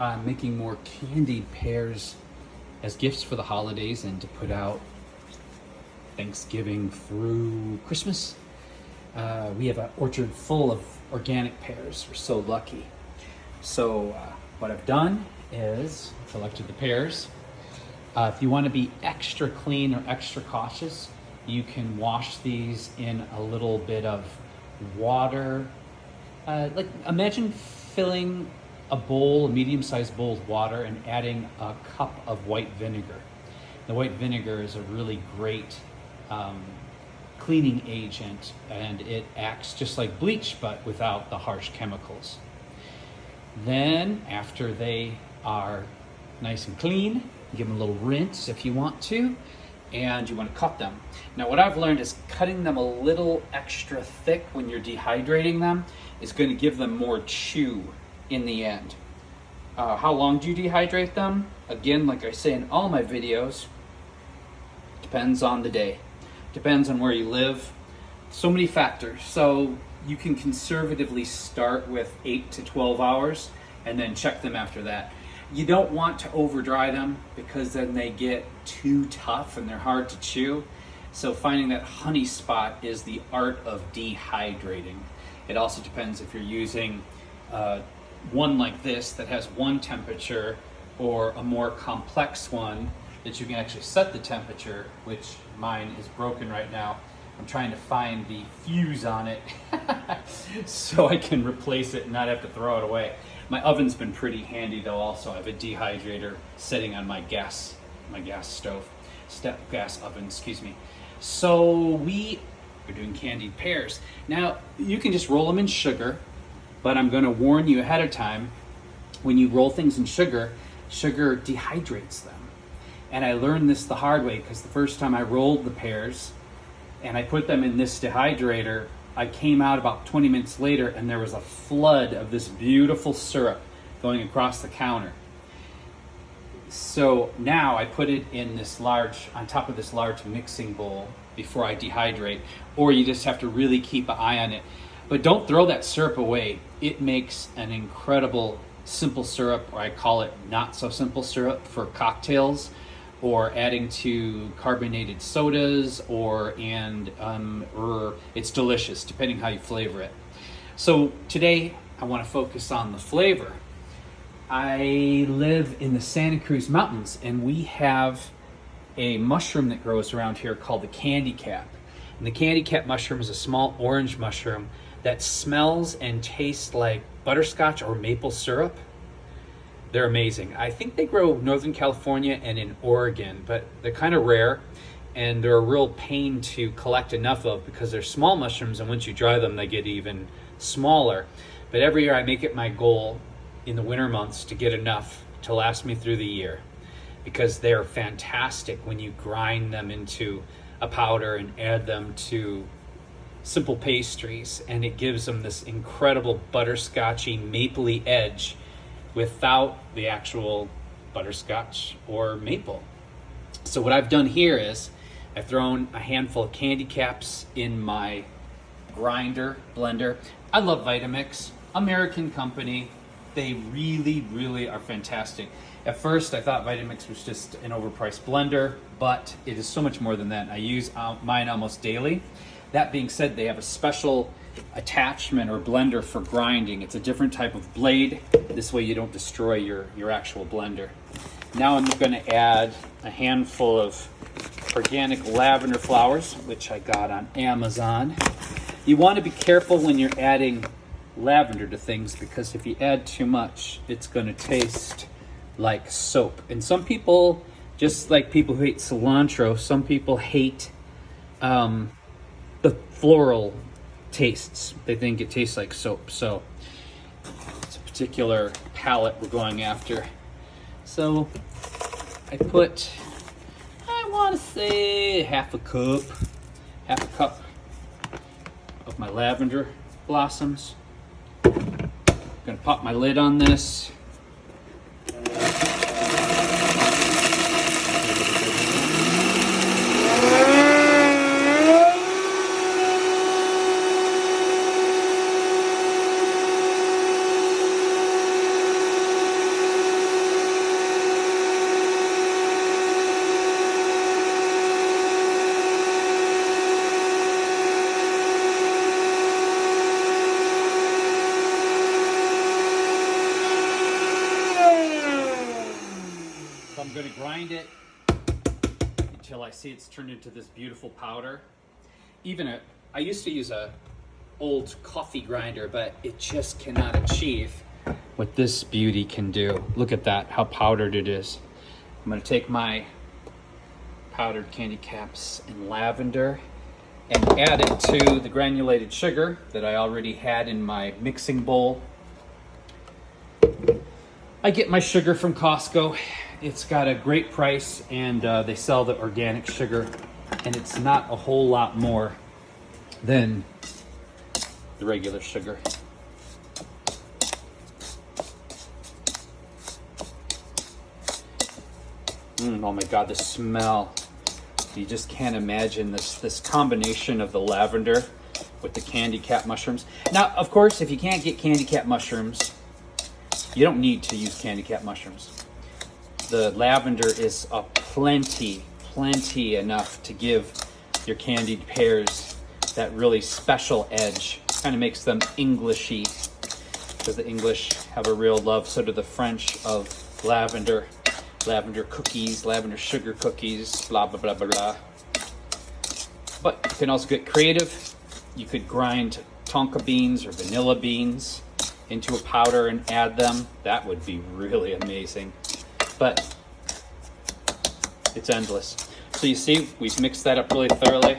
I'm making more candied pears as gifts for the holidays and to put out Thanksgiving through Christmas. We have an orchard full of organic pears. We're so lucky. So what I've done is collected the pears. If you want to be extra clean or extra cautious, you can wash these in a little bit of water. Like imagine filling a bowl, a medium-sized bowl with water and adding a cup of white vinegar. The white vinegar is a really great cleaning agent, and it acts just like bleach but without the harsh chemicals. Then after they are nice and clean, give them a little rinse if you want to, and you want to cut them. Now what I've learned is cutting them a little extra thick when you're dehydrating them is going to give them more chew in the end. How long do you dehydrate them? Again, like I say in all my videos, depends on the day. Depends on where you live. So many factors. So you can conservatively start with 8 to 12 hours and then check them after that. You don't want to over dry them because then they get too tough and they're hard to chew. So finding that honey spot is the art of dehydrating. It also depends if you're using one like this that has one temperature or a more complex one that you can actually set the temperature, which mine is broken right now. I'm trying to find the fuse on it so I can replace it and not have to throw it away. My oven's been pretty handy though also. I have a dehydrator sitting on my gas stove, gas oven, excuse me. So we're doing candied pears. Now you can just roll them in sugar, but I'm gonna warn you ahead of time, when you roll things in sugar, sugar dehydrates them. And I learned this the hard way because the first time I rolled the pears and I put them in this dehydrator, I came out about 20 minutes later and there was a flood of this beautiful syrup going across the counter. So now I put it in this on top of this large mixing bowl before I dehydrate, or you just have to really keep an eye on it. But don't throw that syrup away. It makes an incredible simple syrup, or I call it not so simple syrup, for cocktails or adding to carbonated sodas, or it's delicious depending how you flavor it. So today I want to focus on the flavor. I live in the Santa Cruz Mountains and we have a mushroom that grows around here called the candy cap. And the candy cap mushroom is a small orange mushroom that smells and tastes like butterscotch or maple syrup. They're amazing. I think they grow in Northern California and in Oregon, but they're kind of rare and they're a real pain to collect enough of because they're small mushrooms, and once you dry them, they get even smaller. But every year I make it my goal in the winter months to get enough to last me through the year, because they're fantastic when you grind them into a powder and add them to simple pastries, and it gives them this incredible butterscotchy, mapley edge without the actual butterscotch or maple. So what I've done here is I've thrown a handful of candy caps in my blender. I love Vitamix, American company. They really, really are fantastic. At first I thought Vitamix was just an overpriced blender, but it is so much more than that. I use mine almost daily. That being said, they have a special attachment or blender for grinding. It's a different type of blade. This way you don't destroy your actual blender. Now I'm going to add a handful of organic lavender flowers, which I got on Amazon. You want to be careful when you're adding lavender to things, because if you add too much, it's going to taste like soap. And some people, just like people who hate cilantro, some people hate the floral tastes. They think it tastes like soap. So it's a particular palette we're going after. So I put, I want to say half a cup of my lavender blossoms. I'm gonna pop my lid on this. going to grind it until I see it's turned into this beautiful powder. I used to use a old coffee grinder, but it just cannot achieve what this beauty can do. Look at that, how powdered it is. I'm going to take my powdered candy caps in lavender and add it to the granulated sugar that I already had in my mixing bowl. I get my sugar from Costco. It's got a great price, and they sell the organic sugar, and it's not a whole lot more than the regular sugar. Oh my God, the smell. You just can't imagine this combination of the lavender with the candy cap mushrooms. Now, of course, if you can't get candy cap mushrooms, you don't need to use candy cap mushrooms. The lavender is a plenty enough to give your candied pears that really special edge. Kind of makes them Englishy, because the English have a real love, so do the French, of lavender. Lavender cookies, lavender sugar cookies, blah, blah, blah, blah, blah. But you can also get creative. You could grind tonka beans or vanilla beans into a powder and add them. That would be really amazing. But it's endless. So you see, we've mixed that up really thoroughly.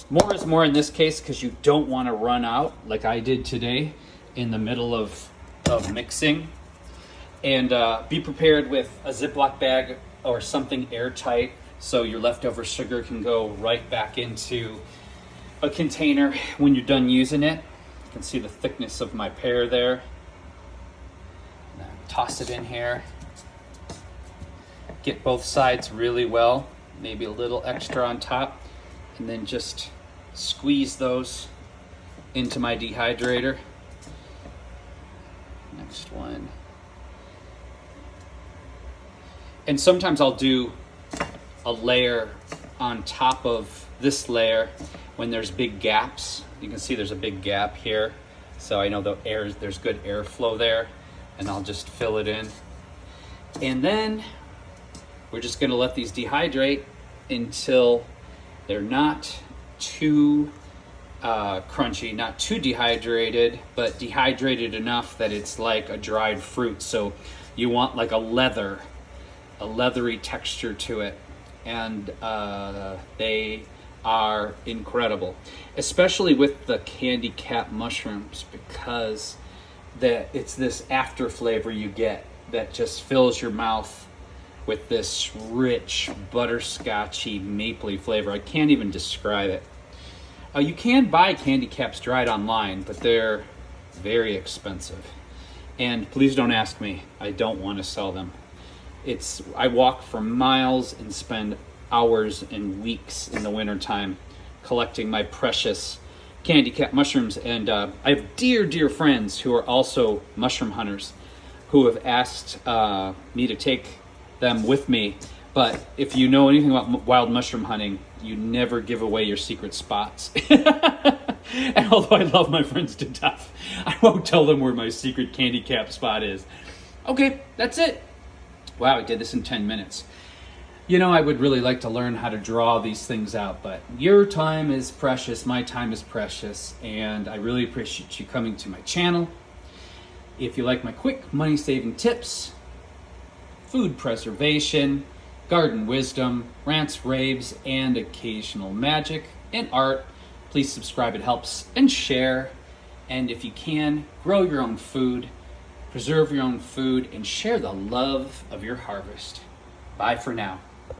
More is more in this case, because you don't want to run out like I did today in the middle of mixing. And be prepared with a Ziploc bag or something airtight so your leftover sugar can go right back into a container when you're done using it. You can see the thickness of my pear there. And toss it in here. Get both sides really well, maybe a little extra on top, and then just squeeze those into my dehydrator. Next one. And sometimes I'll do a layer on top of this layer when there's big gaps. You can see there's a big gap here, so I know there's good airflow there, and I'll just fill it in. And then we're just going to let these dehydrate until they're not too crunchy, not too dehydrated, but dehydrated enough that it's like a dried fruit. So you want like a leathery texture to it, and they are incredible, especially with the candy cap mushrooms, because it's this after flavor you get that just fills your mouth with this rich butterscotchy mapley flavor. I can't even describe it. You can buy candy caps dried online, but they're very expensive, and please don't ask me. I don't want to sell them. I walk for miles and spend hours and weeks in the wintertime collecting my precious candy cap mushrooms. And I have dear friends who are also mushroom hunters who have asked me to take them with me. But if you know anything about wild mushroom hunting, you never give away your secret spots. And although I love my friends to death, I won't tell them where my secret candy cap spot is. Okay, that's it. Wow, I did this in 10 minutes. You know, I would really like to learn how to draw these things out, but your time is precious, my time is precious, and I really appreciate you coming to my channel. If you like my quick money-saving tips, food preservation, garden wisdom, rants, raves, and occasional magic and art, please subscribe, it helps, and share. And if you can, grow your own food, preserve your own food, and share the love of your harvest. Bye for now.